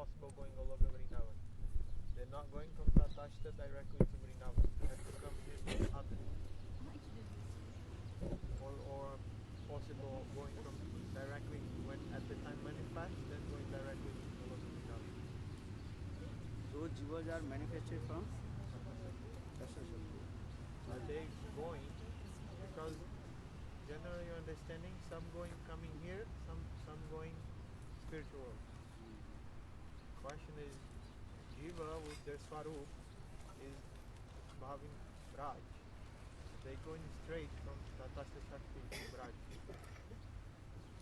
possible going all over Vrindavan. They're not going from Tatashta directly to Vrindavan. They have to come here to Sadhan. Or possible going from directly when at the time manifest, then going directly to Goloka Vrindavan. Those jivas are manifested from Are they going because generally your understanding, some going coming here, some going spiritual. Question is, Jiva with their Swarup is Bhavin Braj. They going straight from Tatastha Shakti to Braj.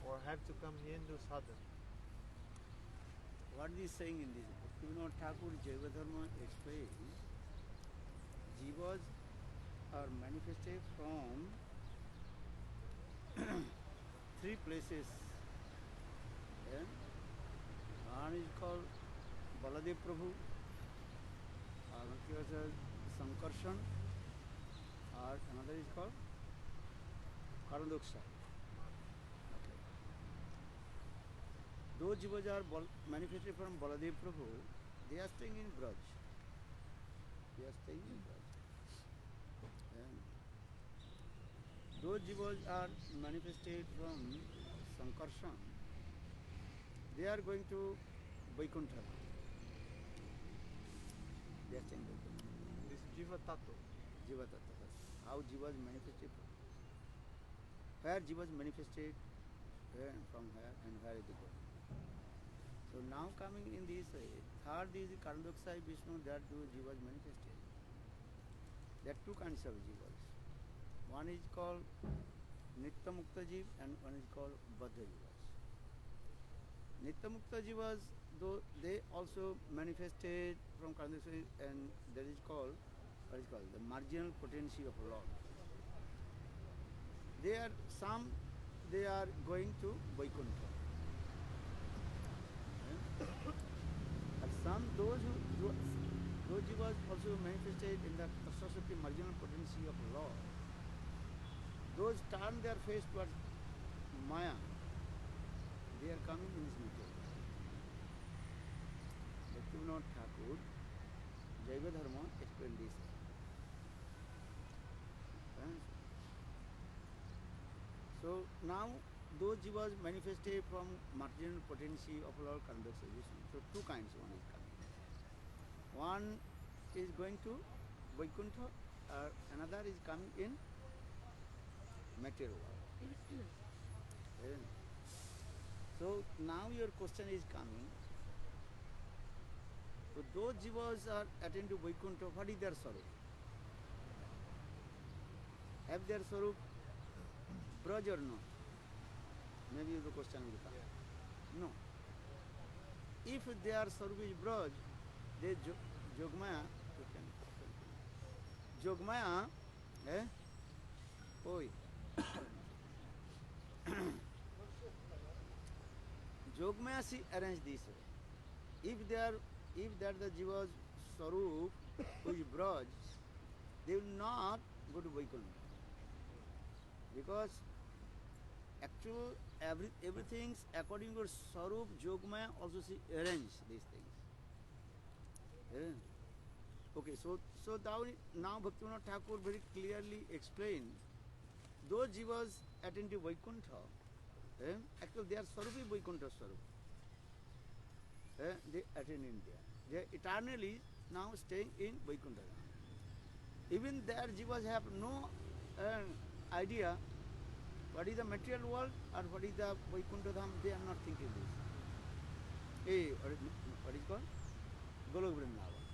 Or have to come here and do sadhana. What is saying in this? Bhaktivinoda Thakur Jaivadharma explains, jivas are manifested from three places. Yeah? One is called Baladev Prabhu, another is Sankarshan, or another is called Karandoksha. Okay. Those jivas are manifested from Baladev Prabhu, they are staying in Braj. They are staying in Braj. And those jivas are manifested from Sankarshan, they are going to Vaikuntha. They are staying in Vaikuntha. This Jiva Tattva. Jiva Tattva. How Jiva is manifested from. Where Jiva is manifested, from where and where is it going. So now coming in this, third is Karandoksha Vishnu, that two Jivas manifested. There are two kinds of Jivas. One is called Nitya Mukta Jiv and one is called Baddha Jivas. Nitya Mukta Jivas, though they also manifested from Karandoksha, and that is called, what is called, the marginal potency of Lord. They are going to Vaikuntha. And some, those jivas also manifested in the Saraswati marginal potency of Lord. Those turn their face towards Maya. They are coming in this material. Bhaktivinoda Thakur, Jaivadharma explained this. So now those jivas manifested from marginal potency of Lord Karandoksha Vishnu. So two kinds one is coming. One is going to Vaikuntha, another is coming in material world. So now your question is coming. So those jivas are attending to Vaikuntha, what is their Swarup? Have their Swarup Braj or no? Maybe the question will come. No. If their Swarup is Braj, they Jogmaya, Jogmaya, oi. Jogmaya she arranged this way. If that the Jiva's Swarup, who is Braj, they will not go to Vaikuntha. Because actually everything according to Swarup, Jogmaya also she arranged these things. Yeah. Okay, so now Bhaktivinoda Thakur very clearly explained those jivas attend to Vaikuntha. Actually they are Swarup is Vaikuntha Swarup. They attend in there. They are eternally now staying in Vaikuntha. Even their jivas have no idea what is the material world or what is the Vaikuntha Dham. They are not thinking this. What is called? Golok Vrindavan.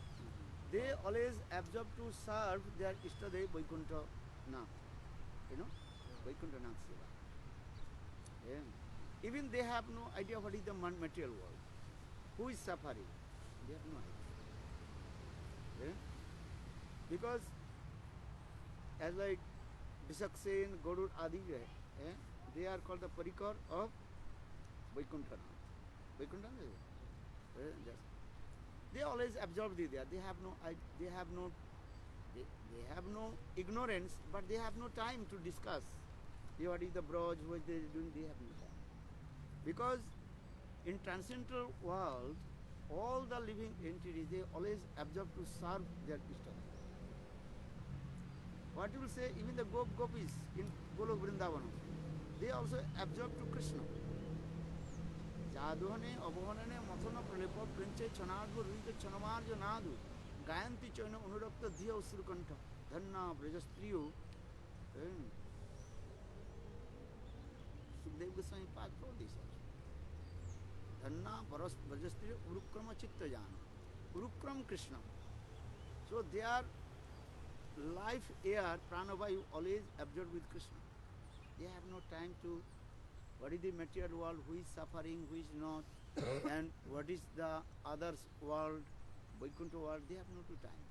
They always absorb to serve their Ishtadev Vaikuntha Nath. Vaikuntha Nath Seva. Yeah. Even they have no idea what is the material world. Who is suffering? They have no idea. Yeah. Because as like Bisaksen, Gaurud, Adi, they are called the Parikar of Vaikuntha Nath. Vaikuntha Nath? They always absorb there. They have no ignorance, but they have no time to discuss. What is the Braj, what they are doing, they have no time. Because in transcendental world, all the living entities, they always absorb to serve their Ishta. What you will say, even the gopis in Golok Vrindavan, they also absorb to Krishna. Jaduhane, Abhohane, Mathana, Pralepa, Prince, Chanadu, Rita, Chanamarja, Nadu, Gayanti Chana, Unurakta, Dio Surkanta, Dhanna, Brajastriyo, Sukdev Goswami Pad told this also. Dhanna, Brajastriyo, Urukrama Chitta Jana, Urukram Krishna. So their life air, pranavayu, always absorbed with Krishna. They have no time to what is the material world, who is suffering, who is not, and what is the others world, Vaikuntha world, they have no time.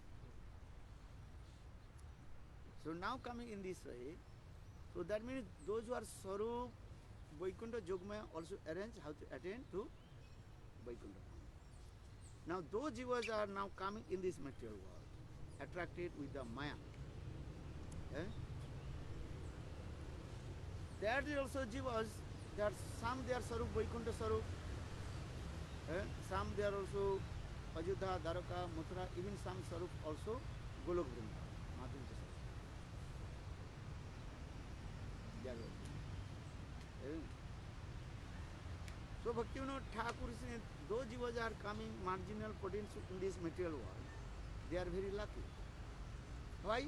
So now coming in this way, so that means those who are Swarup, Vaikuntha Yogmaya also arrange how to attain to Vaikuntha. Now those jivas are now coming in this material world, attracted with the Maya. There is also jivas. There are some they are Sarup, Vaikuntha Sarup, some they are also Ajodhya, Dwaraka, Mathura, even some Sarup also Golok Vrindavan, Madhurya Sarup. They are also. So Bhaktivinoda Thakur is saying, those jivas are coming marginal potential in this material world, they are very lucky. Why?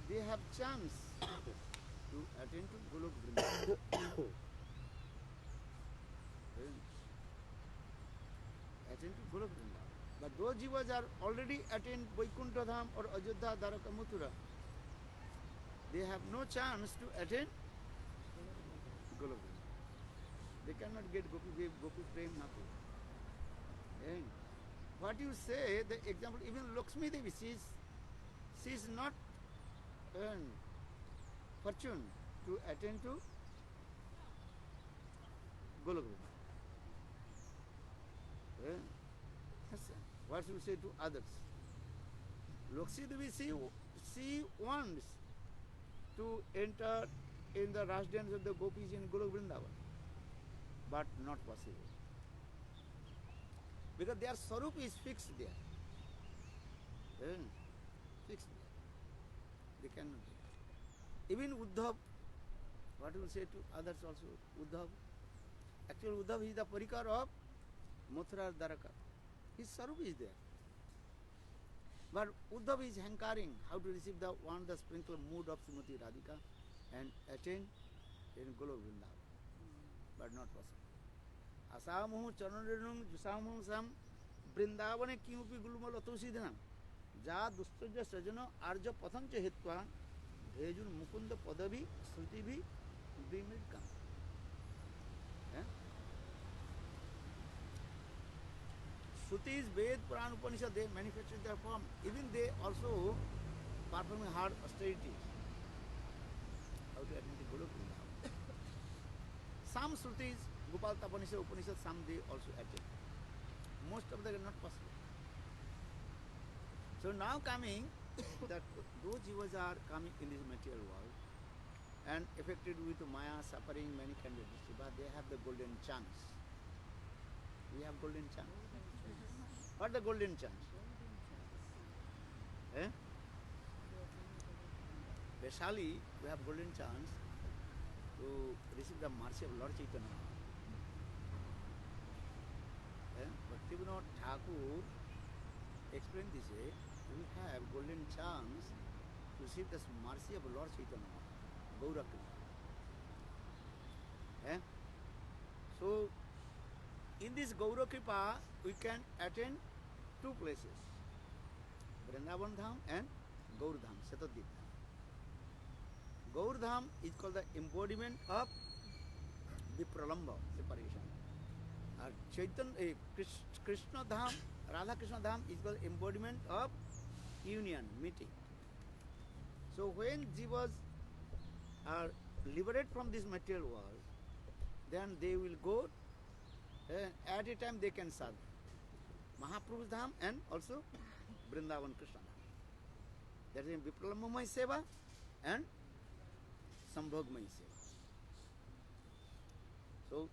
They have chance to attain to Golok Vrindavan. Attain to Golok Vrindavan. But those jivas are already attained Vaikuntha Dham or Ajodhya, Dwaraka, Mathura. They have no chance to attain Golok Vrindavan. They cannot get Gopi Prem, nothing. And what you say, the example, even Lakshmi Devi, she is not fortune to attain to Golok Vrindavan. What you say to others? Lakshmi Devi, she wants to enter in the Ras dance of the gopis in Golok Vrindavan, but not possible. Because their Swarup is fixed there. Fixed there. They cannot do it. Even Uddhav, what you will say to others also? Uddhav. Actually, Uddhav is the parikar of Mathura Dwaraka. His Swarup is there. But Uddhav is hankaring how to receive the sprinkle mood of Srimati Radhika and attain in Golok Vrindavan. But not possible. Asamuhu charanrenum jusamuhu sam Vrindavane kimupi gulumal atosidhanam ja dustaja sajana arja pathancha hitva dhejun mukunda padavi srutivi bimidkam. Shrutis, Ved, Puran, Upanishad, they manifested their form. Even they also performing hard austerities. How to attain the Golok Vrindavan. Some Shrutis, Gopal Upanishad, some they also attain. Most of them are not possible. So now coming, that those jivas are coming in this material world and affected with Maya, suffering, many kind of disease, but they have the golden chance. We have golden chance. What the golden chance? Specially, we have golden chance to receive the mercy of Lord Chaitanya. Bhaktivinoda Thakur explained this way, we have golden chance to receive the mercy of Lord Chaitanya, Gaura Kripa. So, in this Gaura Kripa, we can attain two places, Vrindavan Dham and Gaur Dham, Satadip Dham. Gaur Dham is called the embodiment of the Pralamba, separation. Krishna Dham, Radha Krishna Dham is called embodiment of union, meeting. So when jivas are liberated from this material world, then they will go, at a time they can serve Mahaprabhu's Dham and also Vrindavan Krishna Dham. That is Vipralamamay Seva and Sambhogmay Seva. So,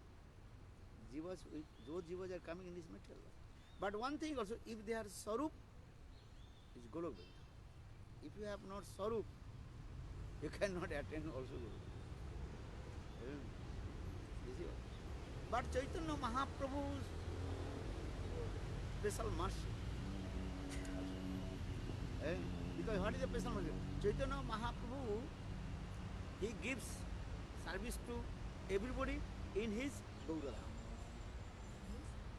those jivas are coming in this material world. But one thing also, if they are Sarup, it's Golok Vrindavan. If you have not Sarup, you cannot attend also Golok Vrindavan. You see? But Chaitanya Mahaprabhu's special mercy. Because what is the special mercy? Chaitanya Mahaprabhu, he gives service to everybody in his Gauradham.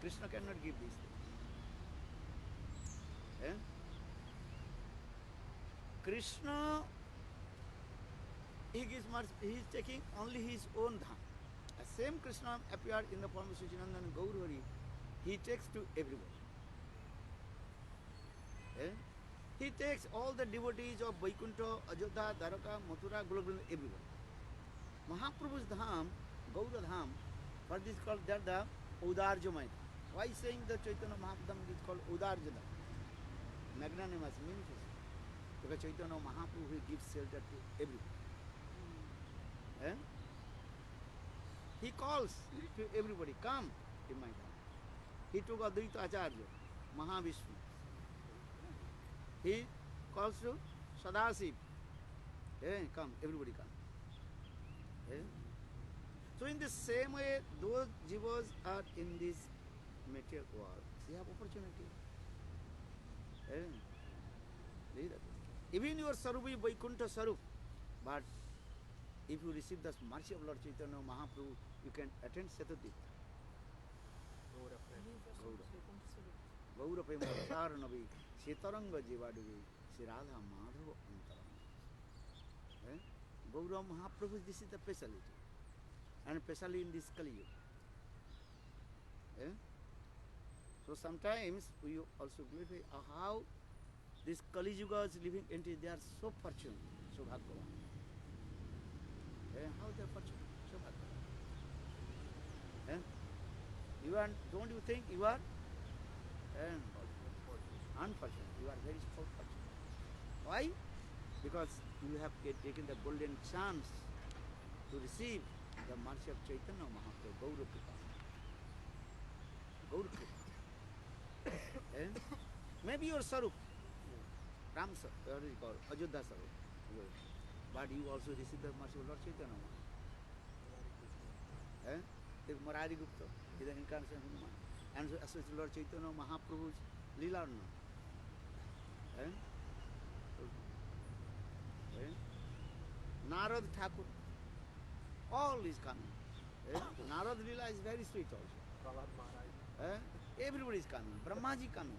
Krishna cannot give this thing. Krishna, he gives mercy, he is taking only his own dham. The same Krishna appeared in the form of Suchinandan and Gaurvari, he takes to everybody. He takes all the devotees of Vaikuntha, Ajodha, Dwaraka, Mathura, Golok Vrindavan, everybody. Mahaprabhu's dham, Gaura dham, what is called that the Udarjamay. Why saying the Chaitanya Mahaprabhu is called Udarjada? Magnanimous, meaningful. Because Chaitanya Mahaprabhu, he gives shelter to everybody. He calls to everybody, come in my dham. He took Advaita Acharya, Mahavishnu. He calls to Sadasiv. Come, everybody come. So in the same way, those jivas are in this material world, they have opportunity. Even your Sarup is Vaikuntha Sarup, but if you receive the mercy of Lord Chaitanya Mahaprabhu, you can attend Setatirtha. Gaura Prema Saranavi, Setaranga Jivaduvi, Siradha Madhava Antaranga. Gaura Mahaprabhu, this is the speciality. And especially in this Kali Yuga. So sometimes we also glorify how this Kali Yuga is living into, they are so fortunate, so bhagwan. How they are fortunate, so bhagwan. You are, don't you think you are unfortunate? You are very so fortunate. Why? Because you have taken the golden chance to receive the mercy of Chaitanya Mahaprabhu, Gaura Kripa. Gaura Kripa. Maybe your Sarup, Ram Sarup, what is it called? Ajodha Sarup. But you also receive the mercy of Lord Chaitanya Mahaprabhu. Murari Gupta is the incarnation of Hanuman. And so associated Lord Chaitanya Mahaprabhu's Leela or not? Narad Thakur, all is coming. Narad Leela is very sweet also. Everybody is coming. Brahmaji coming.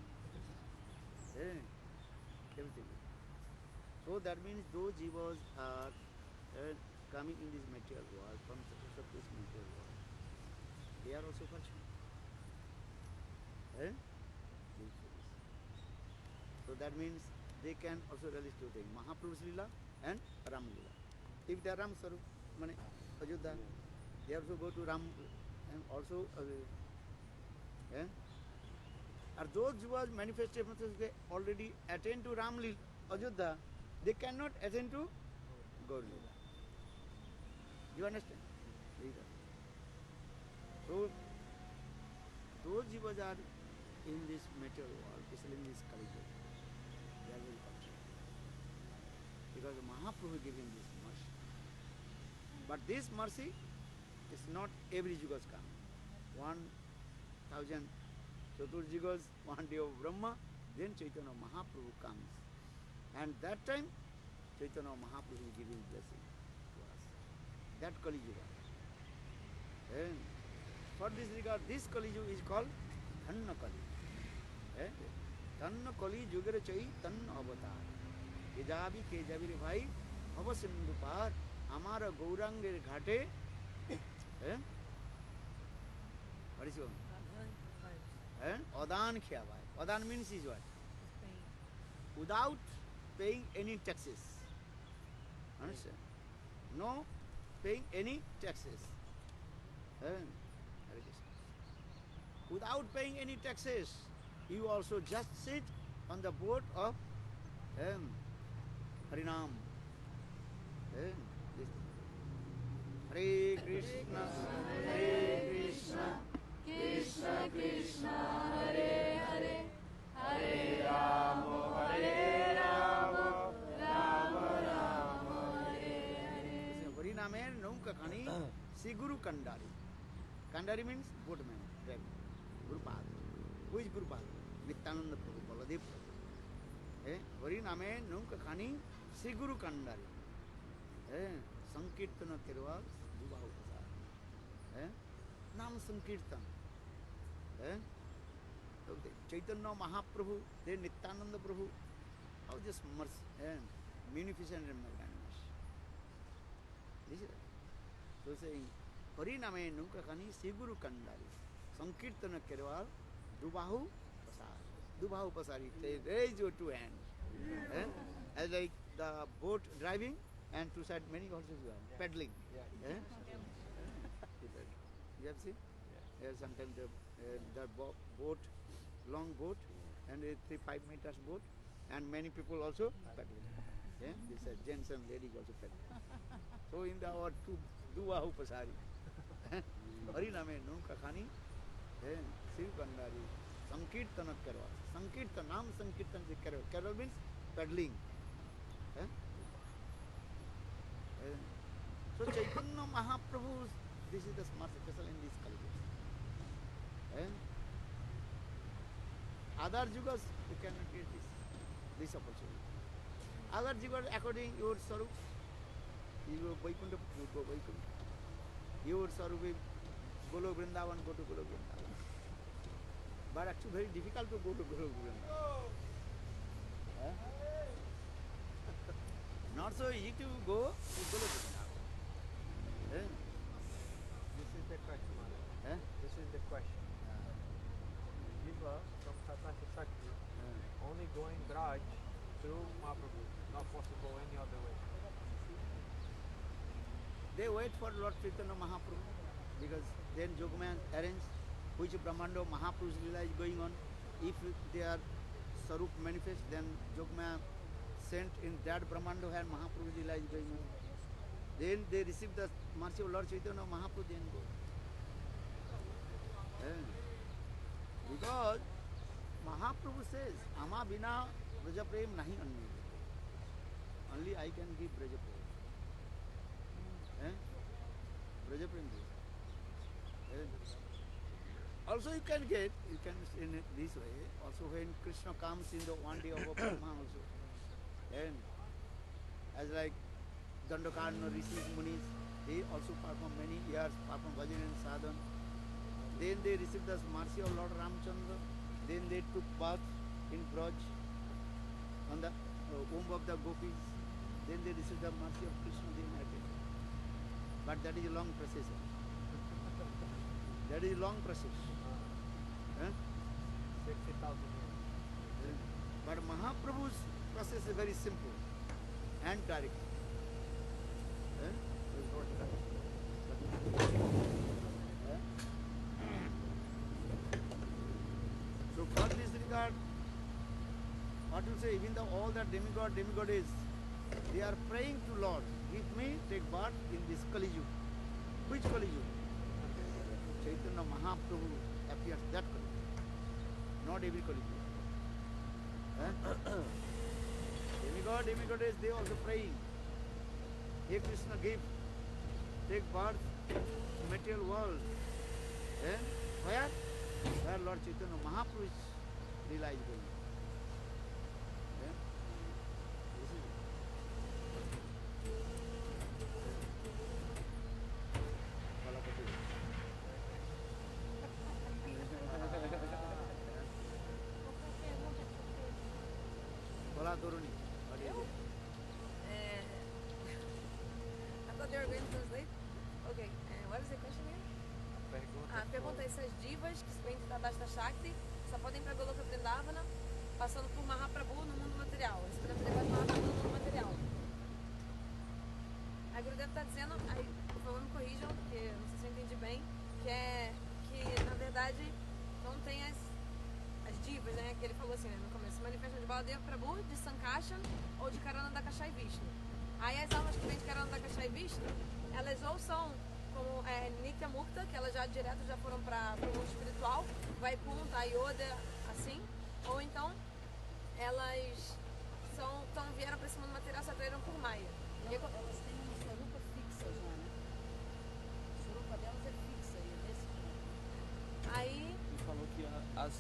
Everything. So that means those jivas are coming in this material world, from such this material world. They are also fortunate. So that means they can also realize two things, Mahaprabhu's Leela and Ram Leela. If they are Ram Sarup, Ajodha, they also go to Ram and also are those jivas manifestations they already attend to Ram Leela, Ajodha, they cannot attend to Gaur Leela. You understand? So those jivas are in this material world, especially in this Kali Yuga. They are very fortunate. Because Mahaprabhu giving this mercy. But this mercy is not every yugas come. 1000 Chaturjugas, one day of Brahma, then Chaitanya Mahaprabhu comes. And that time, Chaitanya Mahaprabhu is giving blessing to us. That Kali Yuga. And for this regard, this Kali Yuga is called Dhanna Kali. Dhanna Kali Yugare Chai Dhanna Avatar. Kejabi Kejabi Bhai Bhava Sindhu Par Amara Gaurangir Ghate. What is your name? Adan Khya Bhai. Adan means is what? Without paying any taxes. Understand? No paying any taxes. Without paying any taxes, you also just sit on the boat of Harinam. Hare Krishna, Hare Krishna, Krishna Krishna, Hare Hare. Guru Kandari. Kandari means boatman, driver. Gurupad. Who is Gurupad? Nityananda Prabhu, Baladev Prabhu. Hari Name Nunka Khani Sri Guru Kandari. Sankirtana Terwal Dubahu Prasad. Nam Sankirtan. Chaitanya Mahaprabhu, then Nityananda Prabhu. How just munificent and magnanimous. This is so saying, Hari Name Nunka Khani Sri Guru Kandari. Sankirtana Terwal Dubahu Prasad. Dubahu Prasad. Raise your two hands. As like the boat driving and two side many horses are paddling. Yeah. You have seen? Yeah. Sometimes the boat, long boat, and a 3-5 meters boat, and many people also paddling. This gents and ladies also paddling. So in our two Dubahu Pasari, Hari Name Nunka Khani, Sri Kandari, Sankirtana Karwa. Sankirtan, Nam Sankirtan is Karwa. Karwa means paddling. So Chaitanya Mahaprabhu, this is the smart special in this culture. Other yugas, you cannot get this opportunity. Other yugas, according your Sarup, you go Vaikuntha, you go Vaikuntha. Your Sarup is Golo Vrindavan, go to Golo Vrindavan. But actually very difficult to go to Golo Vrindavan. Not so easy to go to Golo Vrindavan. This is the question. This is the question. Jiva from Satasha Shakti only going Braj through Mahaprabhu, not possible any other way. They wait for Lord Chaitanya Mahaprabhu because then Jogman arrange which Brahmando Mahaprabhu's Lila is going on. If their Sarup manifest, then Jogman sent in that Brahmando where Mahaprabhu's Lila is going on. Then they receive the mercy of Lord Chaitanya Mahaprabhu, then go. Because Mahaprabhu says, Ama bina Braja Prem nahi anni. Only I can give Braja Prem. Braja Prem. Also you can get, in this way, also when Krishna comes in the one day of a Brahma also. And as like Dandakarna, Rishis, Munis, they also perform many years, perform bhajan and sadhan. Then they received the mercy of Lord Ramchandra. Then they took bath in Braj on the womb of the gopis. Then they received the mercy of Krishna, they inherited. But that is a long process. That is a long process. 60,000 years. But Mahaprabhu's process is very simple and direct. So for this regard, what you say, even though all the demigoddess, they are praying to Lord, give me, take birth in this Kali Yuga. Which Kali Yuga? Chaitanya Mahaprabhu appears that Kali Yuga. Not every Kali Yuga. Demigoddess, they also praying. Hey Krishna, give, take birth in material world. Where? Where Lord Chaitanya Mahaprabhu is realized going. This is it. Olá, Doruni. I thought they were going to translate. Okay, what is the question again? A pergunta é se as divas que vêm da Dasta Shakti só podem ir para Goloka Vrindavana passando por Mahaprabhu no mundo material. Eles podem levar Mahaprabhu no mundo material. A Gurudev está dizendo, aí, por favor me corrijam, porque não sei se eu entendi bem, que na verdade não tem as divas, né? Que ele falou assim, né, no começo, se manifestam de Baladev Prabhu, de Sankashan ou de Karana Kashai Vishnu. Aí as almas que vêm de Karana Kashai Vishnu, elas ou são como Nitya Mukta, que elas já direto já foram para o mundo espiritual, Vaikuntha, Ayoda, assim, ou então elas vieram para esse mundo material, se atraíram por Maya. Elas têm uma sarupa fixa já, né? Sarupa as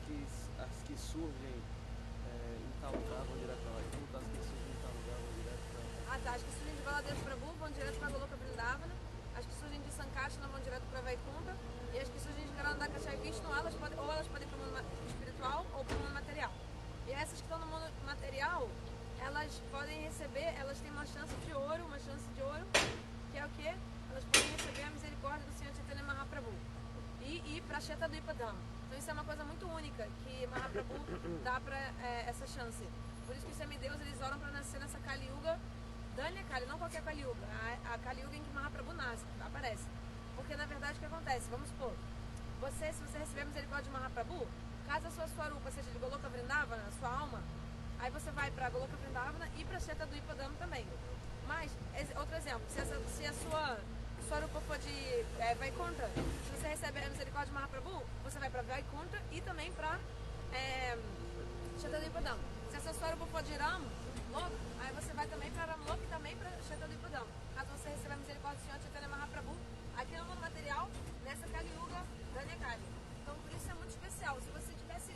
que surgem em tal lugar vão direto para Vaikuntha, as que surgem em tal lugar vão direto para... Ah, tá. As que surgem de Baladev Prabhu vão direto para Goloka Vrindavana. As que surgem de Sankarsana vão direto para Vaikuntha. E as que surgem de Karandakashai Vishnu, ou elas podem ir para o mundo espiritual ou para o mundo material. E essas que estão no mundo material, elas podem receber, elas têm uma chance de ouro, que é o quê? Elas podem receber a misericórdia do Senhor Chaitanya Mahaprabhu e ir para Shetadvipa Dham. Então isso é uma coisa muito única que Mahaprabhu dá para essa chance. Por isso que os semideuses eles oram para nascer nessa Kali Yuga, Danya Kali, não qualquer Kali Yuga, a Kali Yuga em que Mahaprabhu nasce, aparece. Porque na verdade o que acontece? Vamos supor, se você receber a misericórdia de Mahaprabhu, caso a sua Swarupa seja de Goloka Vrindavana, a sua alma, aí você vai para Goloka Vrindavana e para Shetadvipa Dham também. Mas, outro exemplo, se a sua Swarupa for de Vaikuntha, se você recebe a misericórdia de Mahaprabhu, você vai para Vaikuntha e também para Shetadvipa Dham. Se a sua Swarupa for de Ram, Lok, aí você vai também para Ram Lok e também para Shetadvipa Dham. Caso você receba a misericórdia do Senhor Chaitanya Mahaprabhu, aqui no mundo material, nessa Kali Yuga, Danya Kali. Então, por isso é muito especial. Se você tivesse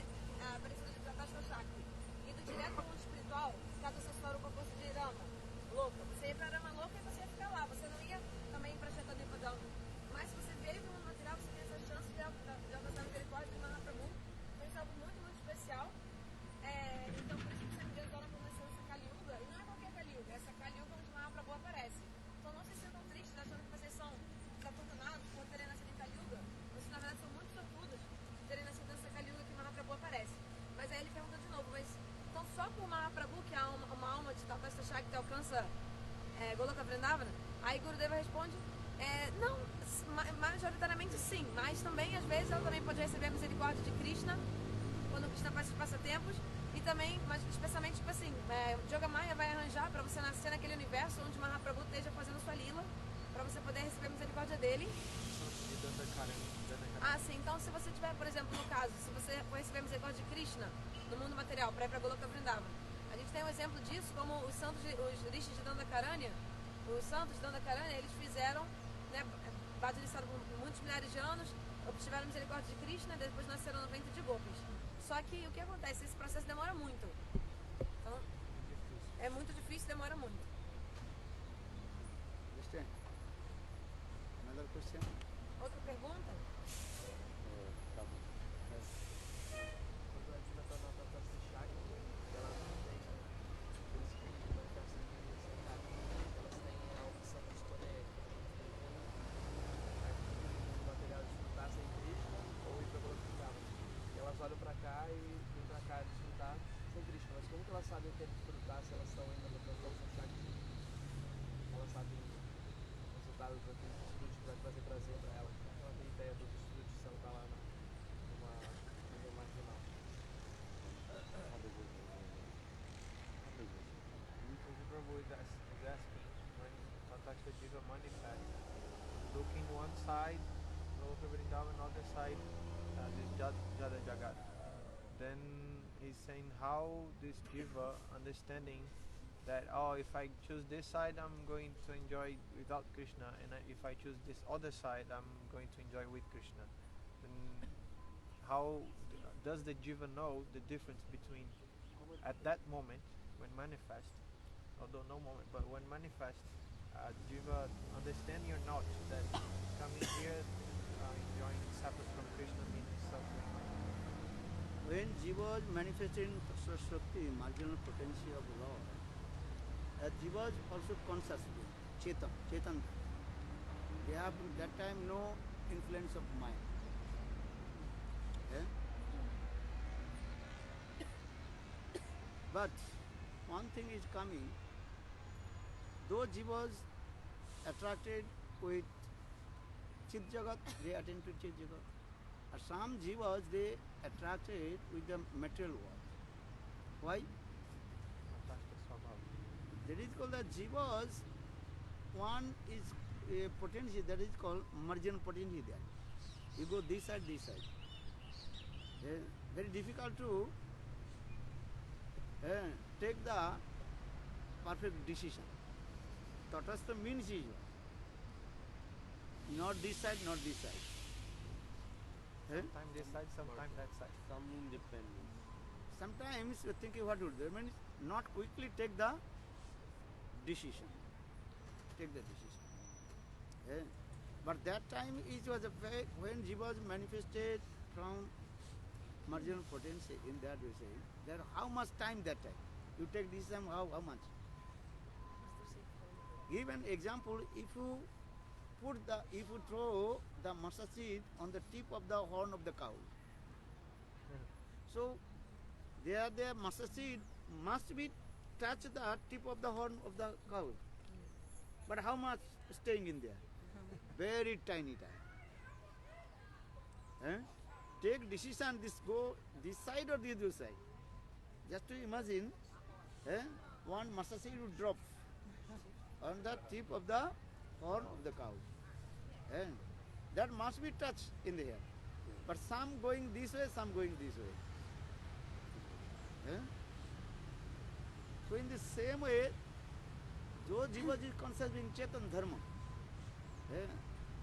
aparecido de Pratashta Shakti, indo direto ao mundo espiritual, caso a sua Swarupa fosse de Rama Louca, você ia para Rama Louca e você ia ficar lá. Você não ia também para Shetadvipa Dham. Mas se você veio do mundo material, você tem essa chance de alcançar a misericórdia de Mahaprabhu. Então, isso é algo muito, muito especial. Então, por isso que os semideuses oram para nascer essa Kali Yuga. E não é qualquer Kali Yuga, é essa Kali Yuga onde Mahaprabhu aparece. Então, não se sintam tristes achando que vocês são desafortunados por terem nascido em Kali Yuga. Vocês, na verdade, são muito sortudos por terem nascido nessa Kali Yuga que Mahaprabhu aparece. Mas aí ele pergunta de novo, mas então só por Mahaprabhu, que é uma alma de Tatasta Shakti alcança Goloka Vrindavana? Aí Gurudeva responde, não, majoritariamente sim, mas também às vezes ela também pode receber a misericórdia de Krishna, quando Krishna faz os passatempos, e também, mas especialmente tipo assim, Yogamaya vai arranjar para você nascer naquele universo onde Mahaprabhu esteja fazendo sua lila, para você poder receber a misericórdia dele. Ah, sim. Então, se você tiver, por exemplo, no caso, se você for receber a misericórdia de Krishna no mundo material para ir para Goloka Vrindavana, a gente tem um exemplo disso, como os santos, os rishis de Dandakaranya, os santos de Dandakaranya, eles fizeram, né, bhajanistaram por muitos milhares de anos, obtiveram a misericórdia de Krishna, depois nasceram no ventre de gopis. Só que o que acontece? Esse processo demora muito. Então, é muito difícil, demora muito. Understand? Another question? Outra pergunta? Tá bom. Quando a Diva está na Tatasta Shakti, ela não tem, por isso que a manifesta de elas têm a opção de escolher o material de desfrutar sem Krishna ou ir para Goloka Vrindavana. E elas olham para cá e vêm para cá desfrutar sem Krishna. Mas como que elas sabem o que é desfrutar se elas estão indo na Tatasta Shakti? Elas sabem o resultado daquele desfrute que vai trazer prazer para elas. Ela tem ideia do desfrute se ela está lá numa nível marginal. Prabhu is asking when Tatasta Jiva manifests, looking one side, Goloka Vrindavan, other side, this Jada Jagat. Then he's saying how this Jiva understanding that, oh, if I choose this side, I'm going to enjoy without Krishna, and if I choose this other side, I'm going to enjoy with Krishna. Then how does the Jiva know the difference between, at that moment, when manifest, although no moment, but when manifest, Jiva understanding or not that coming here, enjoying separate from Krishna means suffering? When Jiva is manifesting Shakti, marginal potency of Lord, Jiva is also conscious being, Chetan. They have that time no influence of mind. But one thing is coming, though Jivas attracted with Chit Jagat, they attend to Chit Jagat. And some Jivas, they attracted with the material world. Why? That is called the Jivas. One is a potency that is called margin potency there. You go this side, this side. Very difficult to take the perfect decision. Tatastha means is not this side, not this side. Eh? Sometime this side, sometime that side. Some independence. Sometimes you're thinking what to do. Means not quickly take the decision. Take the decision. Eh? But that time it was a when Jiva was manifested from marginal potency in that way saying that how much time that time? You take decision how much? Give an example, if you throw the mustard seed on the tip of the horn of the cow. So there the mustard seed must be touch the tip of the horn of the cow. But how much staying in there? Very tiny time. Eh? Take decision, this go this side or the other side. Just to imagine, one mustard seed would drop on the tip of the horn of the cow. That must be touched in the air. But some going this way, some going this way. So in the same way, those Jiva is conscious being Chetan Dharma.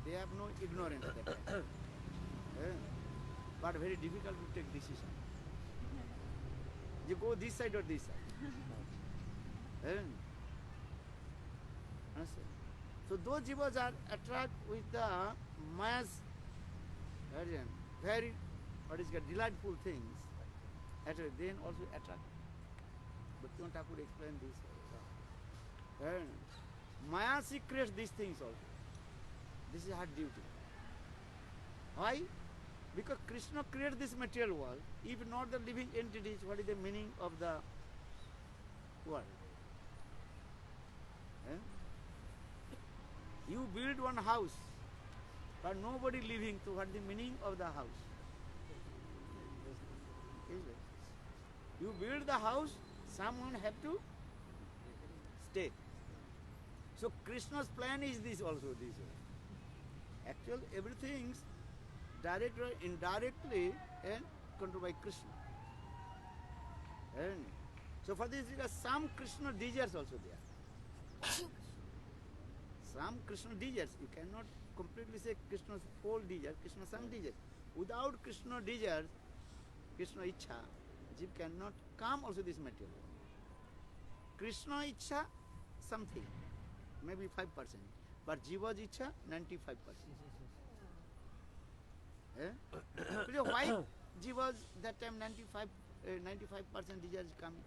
They have no ignorance at that time. But very difficult to take decision. You go this side or this side. Understand? So those Jivas are attracted with the Maya's very delightful things. Then also attract. Bhaktivinoda Thakur explained this. Maya, she creates these things also. This is her duty. Why? Because Krishna created this material world. If not the living entities, what is the meaning of the world? You build one house, but nobody living, so what is the meaning of the house? You build the house, someone have to stay. So Krishna's plan is this also, this way. Actually everything directly or indirectly and controlled by Krishna. And so for this there are some Krishna desires also there. Some Krishna desires. You cannot completely say Krishna's whole desire, Krishna some desires. Without Krishna desires, Krishna Ichha, Jiv cannot come also this material. Krishna Ichha, something, maybe 5%. But Jiva's Ichha, 95%. So why Jiva's that time 95% desires coming?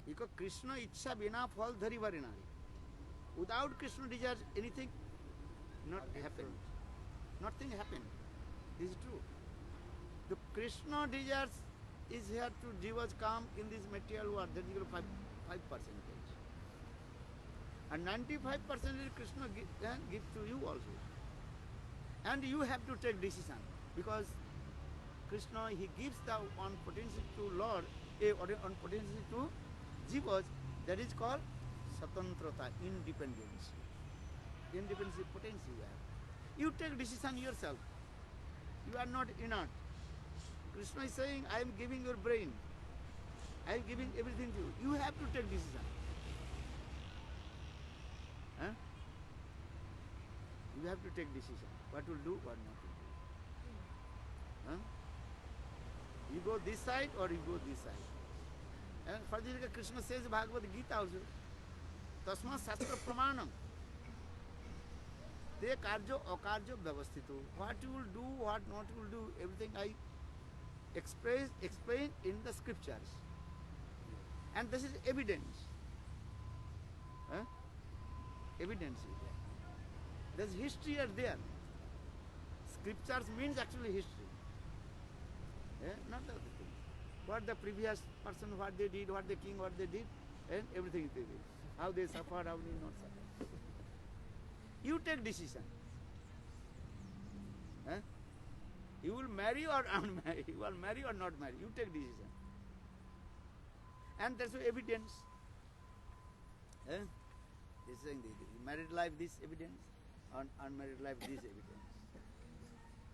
Because Krishna Ichha bina phal dhari varinari. Without Krishna desires anything not happen. Nothing happen. This is true. The Krishna desires is here to Jivas come in this material world. That is 5%. And 95% Krishna gives to you also. And you have to take decision. Because Krishna, he gives the one potency to Lord, one potency to Jivas, that is called Satantrata, independence. Independence potency you have. You take decision yourself. You are not inert. Krishna is saying, I am giving your brain. I am giving everything to you. You have to take decision. You have to take decision. What will do, what not to do. You go this side or you go this side. And further Krishna says Bhagavad Gita also, Tasma Sastra Pramanam. Te karjo akarjo vyavasthitu. What you will do, what not you will do, everything I explain in the scriptures. And this is evidence. Evidence. There's history are there. Scriptures means actually history. Not the other thing. What the previous person, what they did, what the king, what they did, and everything they did. How they suffered, how they not suffered. You take decision. You will marry or unmarry. You will marry or not marry. You take decision. And there's evidence. This is saying married life, this evidence. Unmarried life, this evidence.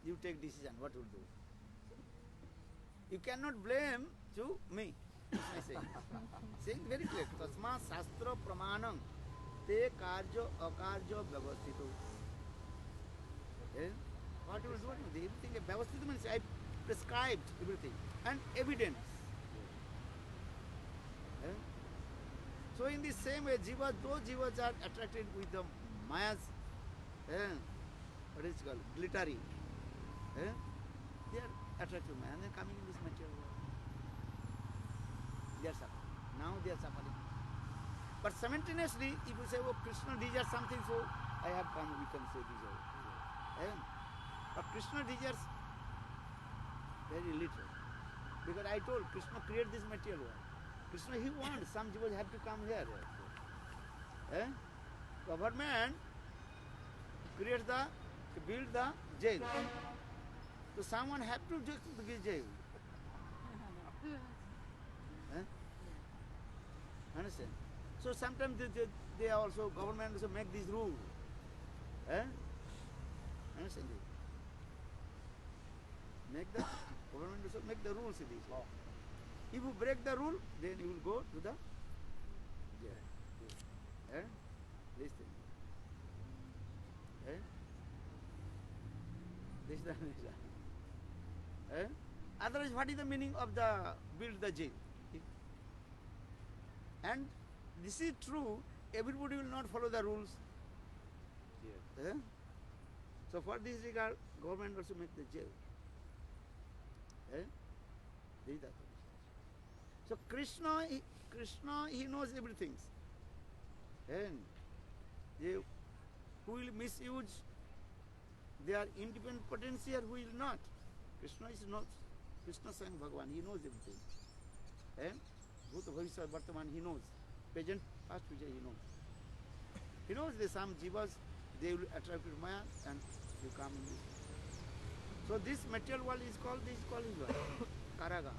You take decision, what will do. You cannot blame to me. I say. Saying very clear. Tasma Sastra Pramanam Te Karjo Akarjo Vyavasthitu. Eh? What you will do? Everything, Vyavasthita means I prescribed everything and evidence. Eh? So in the same way, those jivas are attracted with the Maya's, what is it called, glittery. They are attracted to Maya and they are coming in this material world. They are suffering. Now they are suffering. But simultaneously, if you say, oh, Krishna desires something, so I have come, we can say desire. But Krishna desires very little. Because I told Krishna create this material world. Krishna, he wants some jivas have to come here. Government creates build the jail. So someone have to just give jail. Understand? So sometimes they also, government also make these rules. Understand? Government also make the rules in this law. If you break the rule, then you will go to the jail. This thing. This is the otherwise, what is the meaning of the build the jail? And this is true, everybody will not follow the rules. So for this regard, government also make the jail. This is the thing. So Krishna, he knows everything. And who will misuse their independent potential, who will not. Krishna is not. Krishna Swayam Bhagavan, he knows everything. Bhuta Bhavishya Vartaman, he knows. Present, past, future, he knows. He knows that some jivas, they will attract to Maya and you come in this. So this material world is called his what? Karagar.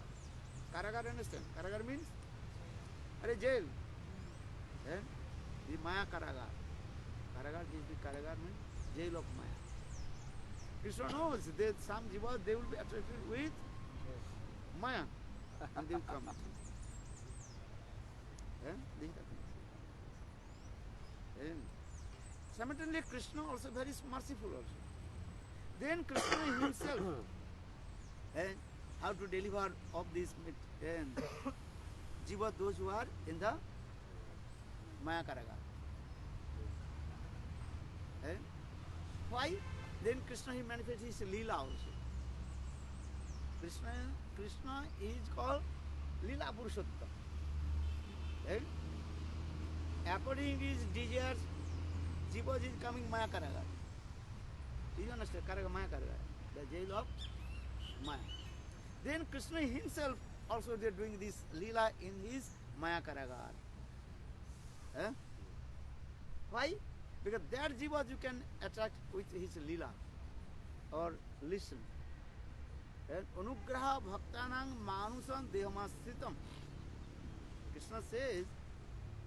Karagar, understand? Karagar means? Jail. The Maya Karagar. Karagar means jail of Maya. Krishna knows that some jivas, they will be attracted with Maya and they will come. Simultaneously, Krishna also very merciful also. Then Krishna himself, how to deliver of this jiva, those who are in the Maya Karagar. Why? Then Krishna, he manifests his Leela also. Krishna is called Leela Purushottam. According to his desires, jiva is coming Maya Karagar. Do you understand? Karagar, Maya Karagar, the jail of Maya. Then Krishna himself also they are doing this Leela in his Maya Karagar. Why? Because that jiva you can attract with his Leela or listen. Anugraha bhaktanang manusam dehamasritam. Krishna says,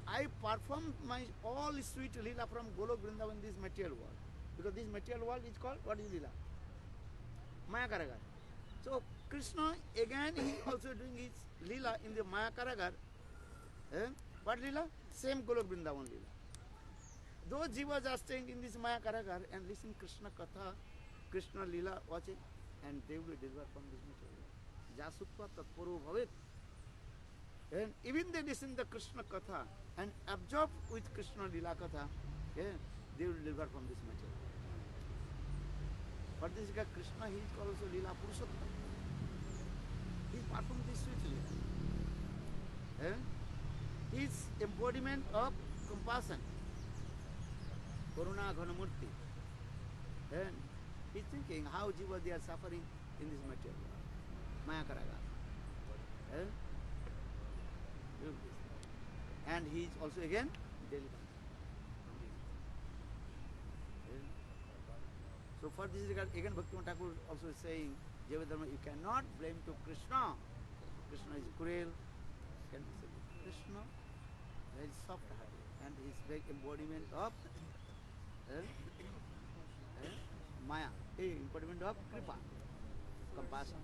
I perform my all sweet Leela from Golok Vrindavan in this material world. Because this material world is called, what is Leela? Maya Karagar. So Krishna again he also doing his Leela in the Maya Karagar. What Leela? Same Golok Vrindavan Leela. Those jivas are staying in this Maya Karagar and listen Krishna Katha, Krishna Leela, watch it, and they will deliver from this material. Jasutva tatpuru bhavet. And even they listen the Krishna Katha and absorb with Krishna Leela Katha, they will deliver from this material. But this guy Krishna, he is called also Leela Purushottam. He performs this sweet Leela. He is embodiment of compassion. Karuna Ghanamurti. And he's thinking how jiva they are suffering in this material world. Maya Karagar. And he is also again delivered. So for this regard, again Bhaktivinoda Thakur also is saying, Javedharma, you cannot blame to Krishna. Krishna is cruel. Can be said. Krishna very soft hearted and he is big embodiment of Maya, embodiment of Kripa, compassion.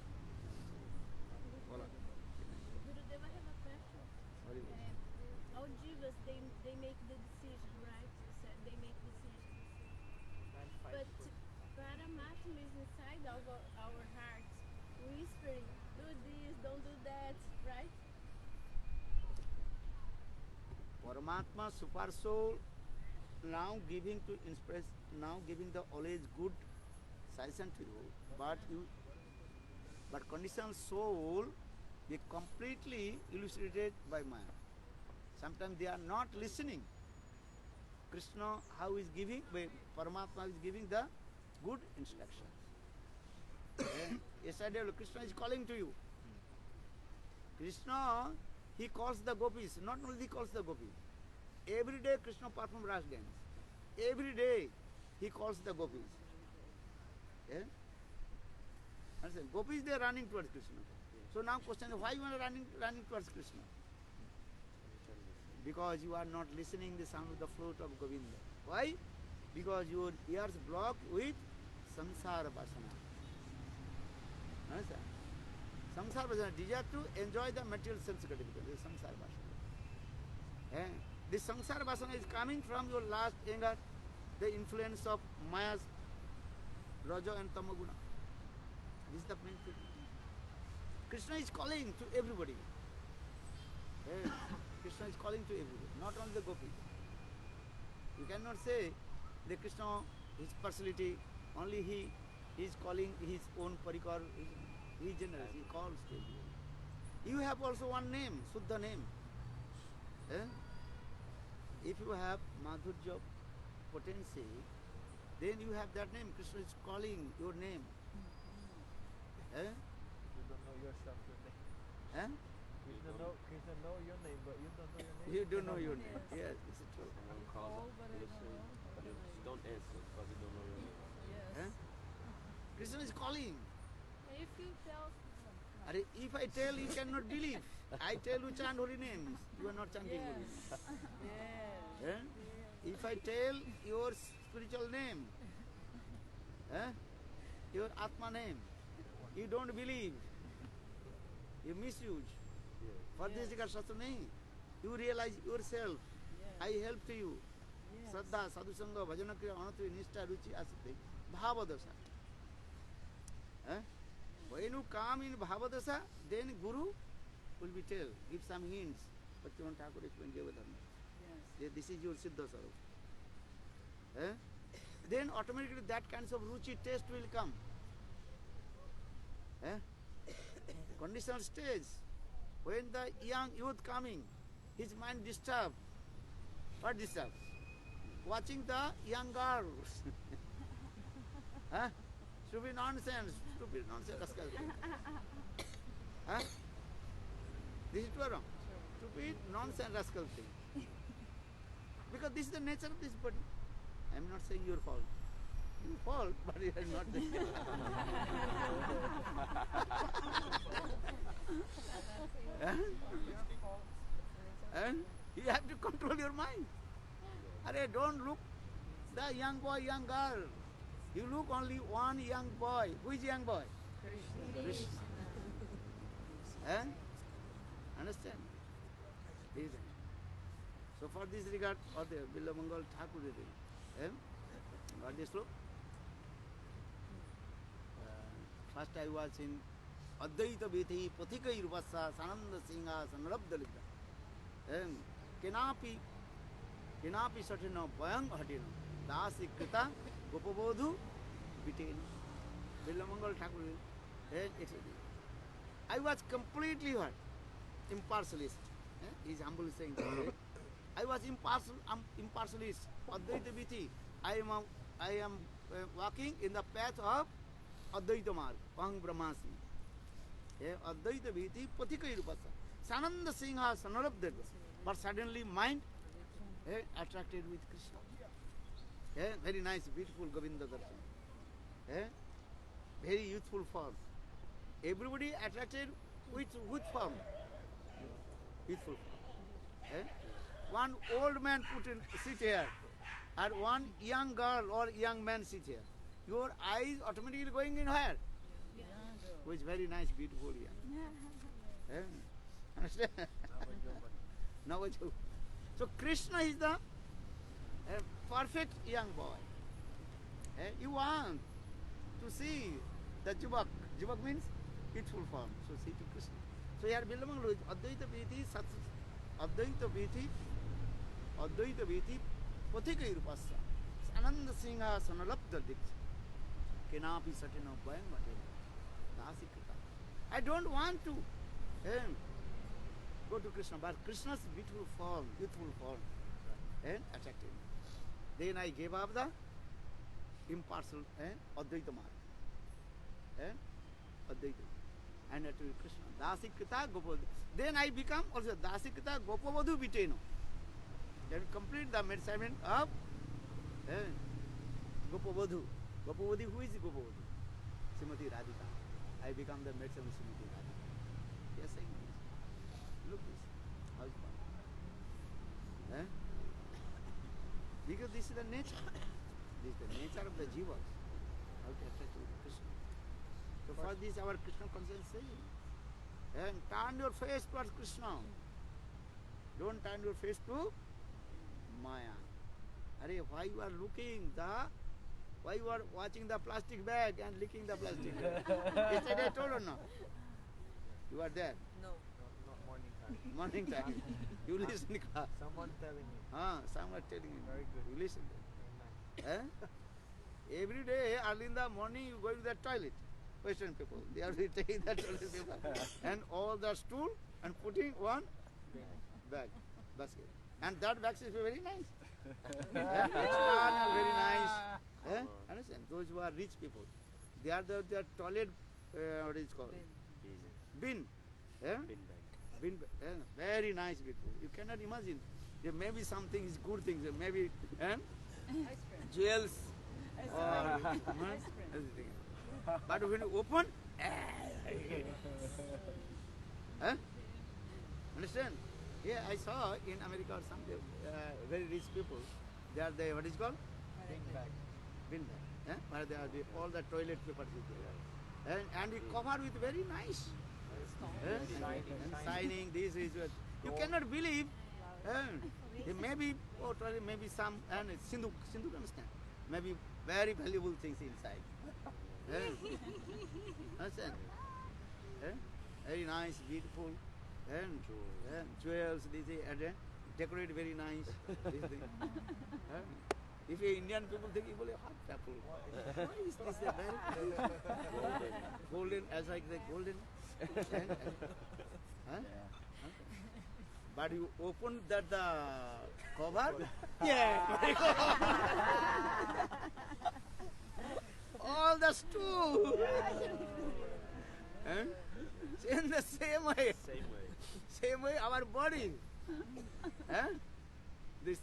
Gurudev, I have a question. All jivas, they make the decision, right? You said they make decisions. But Paramatma is inside of our hearts, whispering, do this, don't do that, right? Paramatma, super soul, now giving to inspire, now giving the always good suggestion to you, but conditional soul be completely illustrated by Maya. Sometimes they are not listening. Krishna, how is giving, Paramatma is giving the good instructions. Yesterday Krishna is calling to you. Krishna, he calls the gopis, not only he calls the gopis. Every day Krishna performs Ras dance. Every day he calls the gopis. Understand? Gopis, they are running towards Krishna. So now question is, why you are running towards Krishna? Because you are not listening the sound of the flute of Govinda. Why? Because your ears blocked with samsara vasana. Understand? Samsara vasana, desire to enjoy the material sense gratification. This is samsara vasana. This samsara vasana is coming from your last anger, the influence of Maya's Raja and Tamaguna. This is the main thing. Krishna is calling to everybody. Krishna is calling to everybody, not only the gopis. You cannot say that Krishna, his personality, only he is calling his own parikar. He is generous, he calls to everybody. You have also one name, Suddha name. If you have Madhurya potency, then you have that name. Krishna is calling your name. You don't know yourself, your name. Krishna know your name, but you don't know your name. You don't know your name. Yes, it's true. One calls up, listen, just don't answer because you don't know your name. Yes. Krishna is calling. If you tell, If I tell, you cannot believe. I tell you chant holy names. You are not chanting holy names. yes. If I tell your spiritual name, your Atma name, you don't believe. You misuse. For this regard Shastra nahi. You realize yourself. I help to you. Shraddha, sadhusanga, bhajana kriya, anatri, nishta, ruchi, asati, bhavadasa. When you come in bhavadasa, then Guru will be tell, give some hints. Bhaktivinoda Thakur explained Devadharma. Yes. This is your Siddha Sarup. Then automatically that kinds of ruchi taste will come. Conditional stage. When the young youth coming, his mind disturbed. What disturbed? Watching the young girls. Stupid nonsense, rascal. This is true or wrong? Stupid nonsense, rascal thing. Because this is the nature of this body. I am not saying your fault. Your fault, but you are not doing And you have to control your mind. Don't look the young boy, young girl. You look only one young boy. Who is young boy? Krishna. Understand? So for this regard, or the Billamangal Thakur got this look? First I was in Advaita Vithi Pathika Irvasa Sananda Singha Sanrabdalita. Kenapi Satino Bayang Hatino. Dasi Krita Gopabodhu Bitin. Billamangal Thakur. I was completely what? Impartialist. He is humbly saying that. I was impartialist. Advaita Vithi. I am walking in the path of Advaita Marg. Pahang Brahmasmi. Advaita Vithi Pathika Irupasa. Sananda Singha Sanarabdha. But suddenly mind attracted with Krishna. Very nice, beautiful Govinda Darshan. Very youthful form. Everybody attracted with which form? Youthful form. One old man sit here, and one young girl or young man sit here. Your eyes automatically going in where? Who is very nice, beautiful young. Understand? Navaju. So Krishna is the perfect young boy. You want to see the Jivak. Jivak means youthful form. So see to Krishna. So here Bilamangala is Advaita Viti, Advaita Viti, Pathika Irupasa, Ananda Singha Sanalapta Dix, Kenapi Satina Bang Dasikata. I don't want to go to Krishna, but Krishna's beautiful form, youthful form, and attractive. Then I gave up the impartial Advaita Marg. Advaita. And to Krishna. Dasikita Gopavadhu. Then I become also Dasikita Gopavadhu Viteno. Then complete the measurement of Gopavadhu. Gopavadhu, who is Gopavadhu? Srimati Radhika. I become the measurement Srimati Radhika. Yes, I know. Look this. How is fun. Because this is the nature. This is the nature of the jivas. How to attach to Krishna. So for this our Krishna conscience saying. And turn your face towards Krishna. Don't turn your face to Maya. Are why you are looking why you are watching the plastic bag and licking the plastic bag? Yesterday I told or not? You are there. No. Not morning time. Morning time. You listen. Someone telling me. Someone telling you. Very good. You listen. Very nice. Every day early in the morning you go to the toilet. Western people. They are taking the toilet paper and all the stool and putting one bag, basket. And that basket is very nice. Very nice. Understand? Those who are rich people, they are the toilet, what is it called? Bin. Bin bag. Bin. Very nice people. You cannot imagine. There may be something is good things. There may be jewels or everything. But when you open, understand? Yeah, I saw in America or some very rich people. They are the what is it called? Bin bag. Bin bag. Where they are all the toilet papers is there. And we cover with very nice. Signing. This is what you cannot believe. There may be maybe some and Sindhu understand. Maybe very valuable things inside. Understand? Very nice, beautiful, and jewels. Decorate very nice. This thing. If a Indian people think, "Bole hot apple." Why is this a very golden? As like the golden. But you open the cover, all the stool. In the same way. Same way our body. This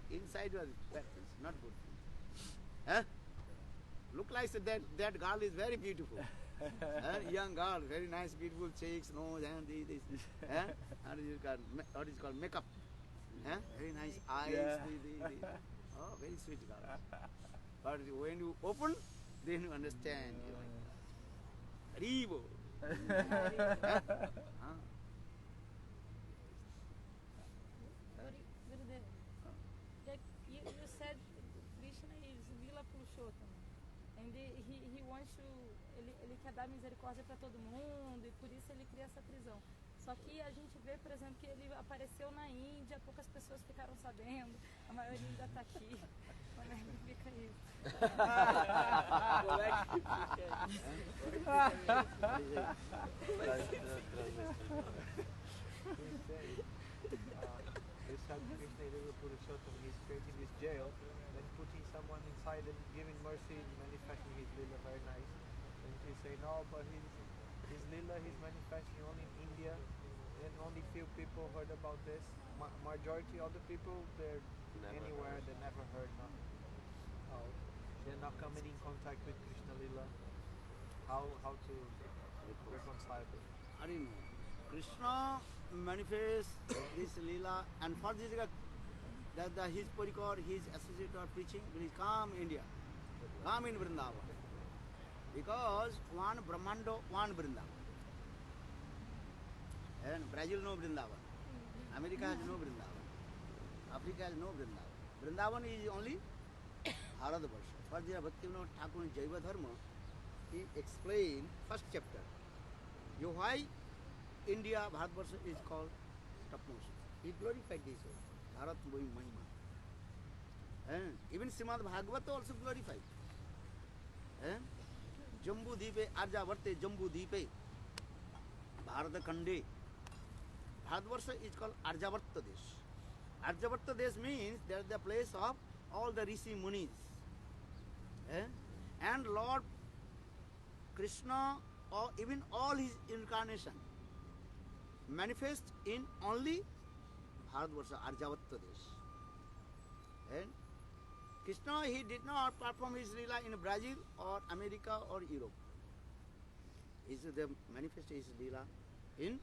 inside was not good. Look like that girl is very beautiful. Young girl, very nice, beautiful cheeks, nose, and this. What is it called? Makeup. Very nice eyes. Oh, very sweet girl. But when you open, then you understand. Haribo. Gurudev, you said Krishna is Lila Purushottam, and he wants to, ele quer dar misericórdia para todo mundo e por isso ele cria essa prisão. Só que a gente vê, por exemplo, que ele apareceu na Índia, poucas pessoas ficaram sabendo, a maioria ainda está aqui. Como é que fica isso? Como é que fica? Krishna Lila Purushottam, he's creating this jail, then putting someone inside and giving mercy, manifesting his Lila very nice. And you say, no, but his Lila, he's manifesting only in India, and only few people heard about this. Majority of the people, they're anywhere, they never heard nothing. They're not coming in contact with Krishna Lila. How to reconcile it? I don't know. Krishna manifests this Leela, and for this his parikar, his associate are preaching, will come India, come in Vrindavan. Because one Brahmando, one Vrindavan. And Brazil no Vrindavan. America has no Vrindavan. Africa has no Vrindavan. Vrindavan is only Bharatvarsha. For the Bhaktivinoda Thakur Jaiva Dharma, he explained first chapter. You why India, Bharatvarsha is called topmost. He glorified this word, Bharat Mahima. And even Srimad Bhagavata also glorified. And Jambu Deepe, Arjavarte Jambu Deepe, Bharata Khande. Bharatvarsha is called Arjavarta Desh. Arjavarta Desh means that is the place of all the Rishi Munis. And Lord Krishna, or even all his incarnation, manifest in only Bharatvarsha, Arjavatta Desh. And Krishna, he did not perform his Leela in Brazil or America or Europe. He manifest his Leela in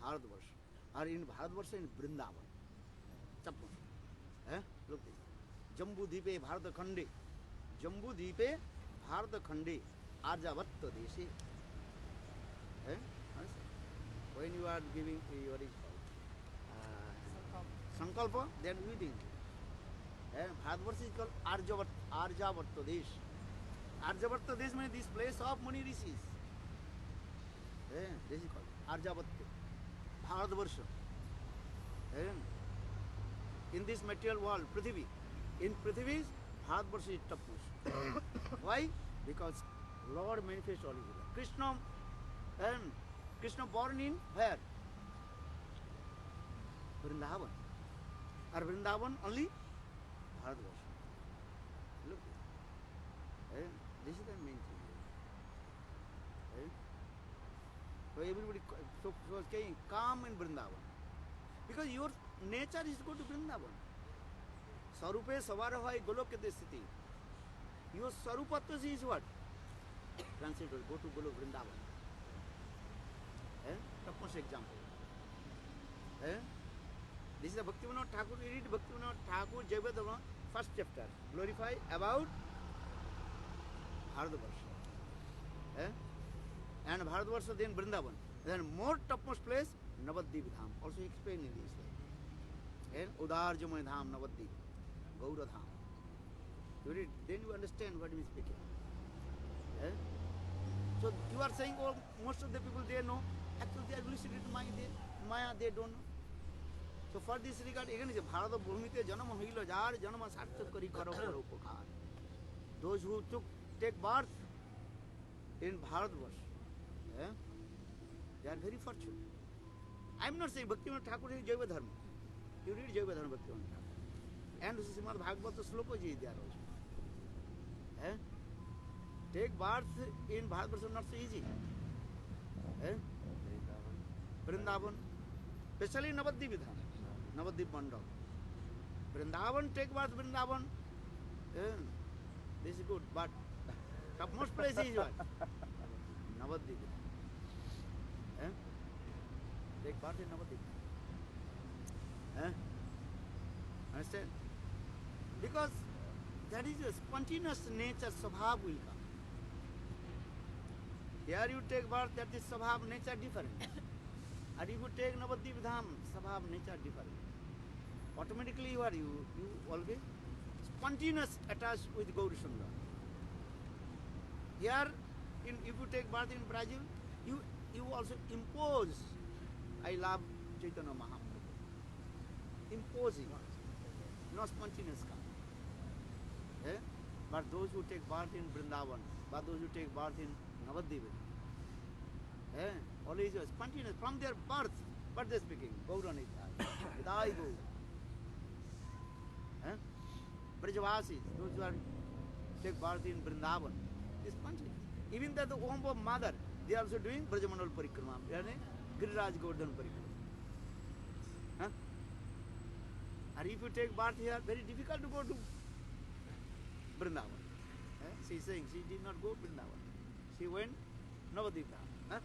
Bharatvarsha, or in Bharatvarsha in Vrindavan. Look this. Jambu Deepe Bharata Khande. Jambu Deepe Bharata Khande. Arjavatta Deshi. When you are giving what is called Sankalpa, then reading. Bharatvarsha is called Arjavatta Desh. Arjavatta Desh means this place of Muni Rishis. This is called Arjavatta. Bharatvarsha. In this material world, Prithvi. In Prithvi, Bharatvarsha is topmost. Why? Because Lord manifests all his Krishna, Krishna born in where? Vrindavan. Or Vrindavan only? Bharatvarsha. Look. This is the main thing. So everybody was saying, come in Vrindavan. Because your nature is to go to Vrindavan. Sarupe Savarahai Golokete Sthiti. Your Sarupatva is what? Translated, go to Golok Vrindavan. Topmost example. This is the Bhaktivinoda Thakur. You read Bhaktivinoda Thakur Jayavadava, first chapter. Glorify about Bharatvarsha. And Bharatvarsha, then Vrindavan. Then more topmost place, Navadvip Dham. Also explained in this way. And Udarjamay Dham, Navadvip. Gaura Dham. You read, then you understand what he is speaking. So you are saying, oh, most of the people they know. Actually they are lucid Maya, they don't know. So for this regard, again is Bharata Bhumite Janama Hila Jar, Janama Sarthakari Karo Upakar. Those who take birth in Bharatvarsha, they are very fortunate. I am not saying Bhaktivinoda Thakur is Jaiva Dharma. You read Jaiva Dharma Bhaktivinoda Thakur. And Srimad Bhagavata Slokaji is there also. Take birth in Bharatvarsha not so easy. Vrindavan, especially Navadvip Dham, Navadvip Mandal. Vrindavan, take birth Vrindavan. This is good, but topmost place is what? Navadvip Dham. Take part in Navadvip Dham. Understand? Because that is a spontaneous nature, Svabhav will come. Here you take birth, that is Svabhav nature different. And if you take Navadvip Dham, Svabhav nature different. Automatically you always spontaneous attached with Gauri Sundar. Here, if you take birth in Brazil, you also impose, I love Chaitanya Mahaprabhu. Imposing, not spontaneous come. But those who take birth in Vrindavan, but those who take birth in Navadvip, always spontaneous from their birth, but they speaking, Gauranita, Vidai Gaur. Brajavasis, those who are take birth in Vrindavan, is spontaneous. Even that the womb of mother, they are also doing Brajamandal Parikrama, Giriraj Govardhan Parikrama. And if you take birth here, very difficult to go to Vrindavan. She is saying she did not go Vrindavan. She went Navadvip Dham.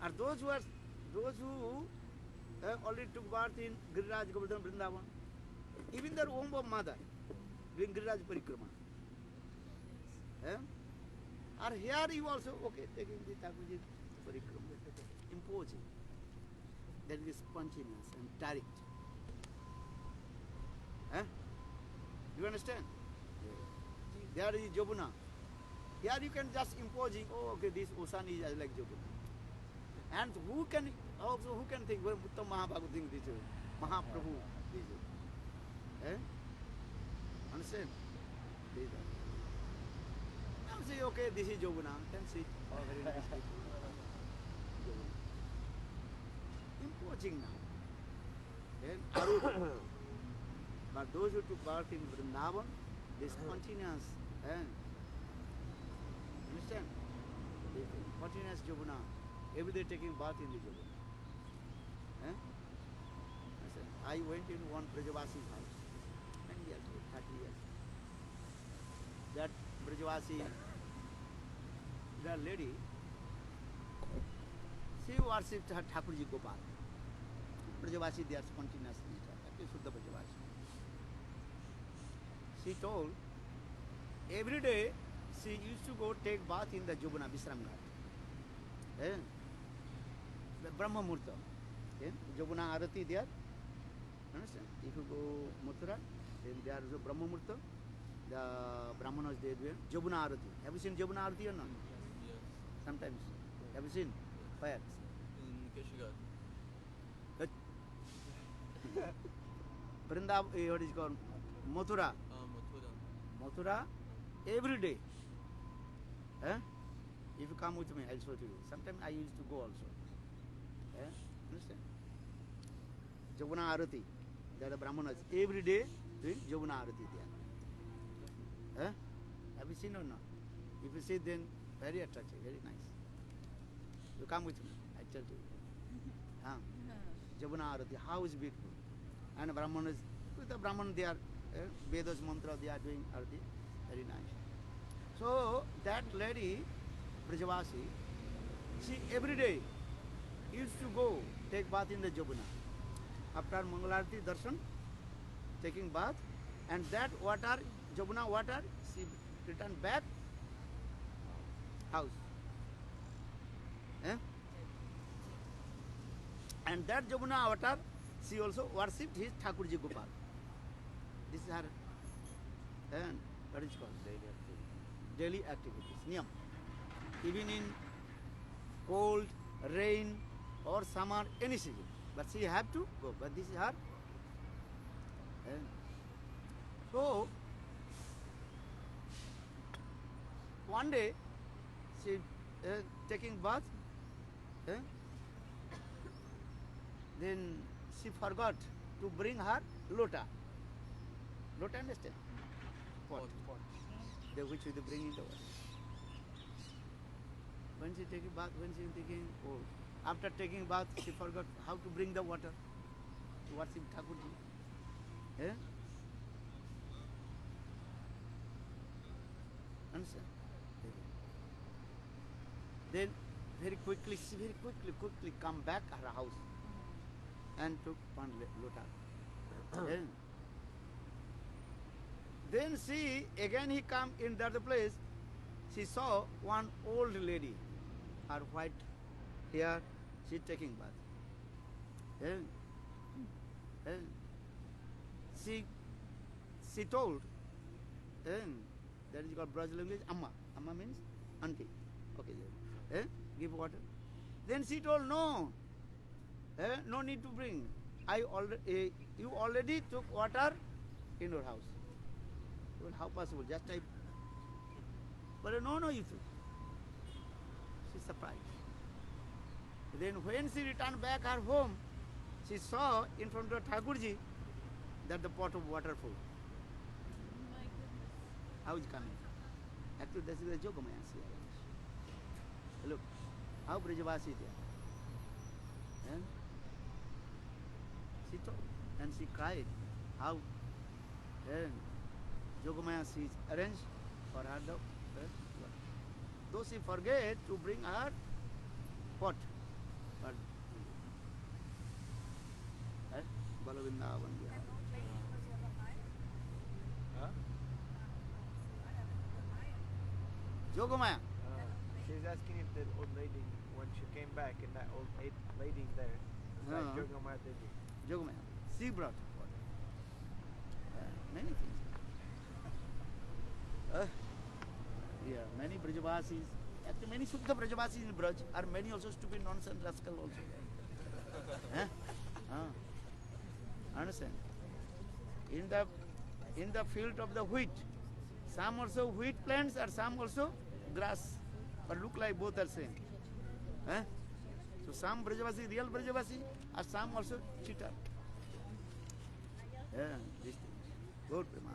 And those who already took birth in Giriraj Govardhan Vrindavan, even their womb of mother doing Giriraj Parikrama. Or here you also, okay, taking the Thakurji Parikrama, imposing. That is spontaneous and direct. Do you understand? There is Jabuna. Here you can just imposing, oh, okay, this ocean is like Joguna. And who can think, well, Uttam Mahabhagu think this is Mahaprabhu, this is. Eh? Understand? This is. Now say, okay, this is Joguna, then sit. Oh, very nice. Joguna. Imposing now. Then Arut. But those who took birth in Vrindavan, this continuous, understand? This continuous Joguna. Every day taking bath in the Joguna. I went in one Brajavasi's house, many years ago, 30 years. That Brajavasi, that lady, she worshipped her Thakurji Gopal. Brajavasi, they are continuously, Suddha Brajavasi. She told, every day she used to go take bath in the Joguna, Visram Ghat. The Brahma Murta. Joguna Arati there. Understand? If you go Mathura, then there is a Brahma Murta. The Brahmanas they do Joguna Arati. Have you seen Joguna Arati or not? Yes. Sometimes. Have you seen? Where? In Keshigarh. Vrindavan, what is it called? Mathura. Mathura. Mathura, every day. If you come with me, I'll show to you. Sometimes I used to go also. Understand? Joguna Arati. There are Brahmanas. Every day doing Joguna Arati there. Have you seen or not? If you see, then very attractive, very nice. You come with me, I tell you. Joguna Arati, how is beautiful. And Brahmanas, with the Brahman they are, Vedas mantra they are doing Arati, very nice. So that lady, Brajavasi, she every day used to go take bath in the Joguna. After Mangalarti darshan, taking bath, and that water, Joguna water, she returned back house. And that Joguna water, she also worshipped his Thakurji Gopal. This is her, what is it called? Daily activities, niyam. Even in cold, rain, or summer, any season. But she have to go. But this is her. So, one day, she taking bath, then she forgot to bring her lota. Lota, understand? Pot. The which we bring in the water. When she taking bath, after taking bath, she forgot how to bring the water to worship Thakurji. Understand? Then very quickly come back her house and took one lota. Then she, again he come in the other place, she saw one old lady, her white hair, she taking bath. She told, that is called Braj language, Amma. Amma means auntie. Okay, give water. Then she told, no, no need to bring. You already took water in your house. Well, how possible? Just type. But no, you took. She's surprised. Then when she returned back her home, she saw in front of Thakurji that the pot of water full. My goodness. How is coming? Actually, this is the Jogamaya. Look, how Brajavasi is there. She told, and she cried. How Jogamaya she arranged for her the though she forget to bring her pot. But Balavindavan. Jogamaya. She's asking if the old lady, when she came back, and that old lady there, like Jogamaya Devi. Jogamaya. She brought water. Many things. Yeah. Many Brajavasis, actually many Shuddha Brajavasis in Braj are many also stupid nonsense rascal also. Understand? In the field of the wheat, some also wheat plants or some also grass, but look like both are same. So some Brajavasi, real Brajavasi, or some also cheater. This thing. Good, Prema.